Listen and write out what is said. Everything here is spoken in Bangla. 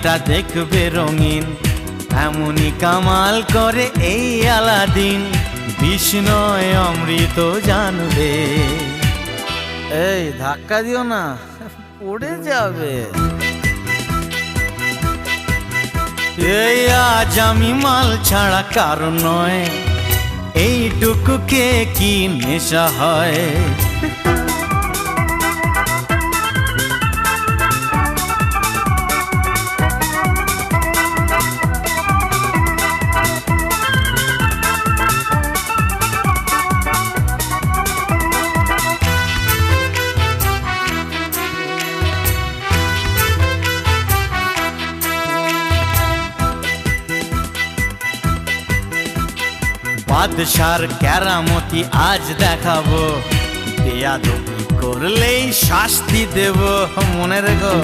দুনিয়াটা দেখবে রঙিন, এমনই কামাল করে এই আলাদিন, বিষ্ণয় অমৃত জানবে। এই ধাক্কা দিও না, পড়ে যাবে। এই আজ আমি মাল ছাড়া কারণ নয়, এইটুকুকে কি নেশা হয়। বাদশার কেরামতি আজ দেখাবো, বেয়াদবি করলেই শাস্তি দেব, মনে রেখো।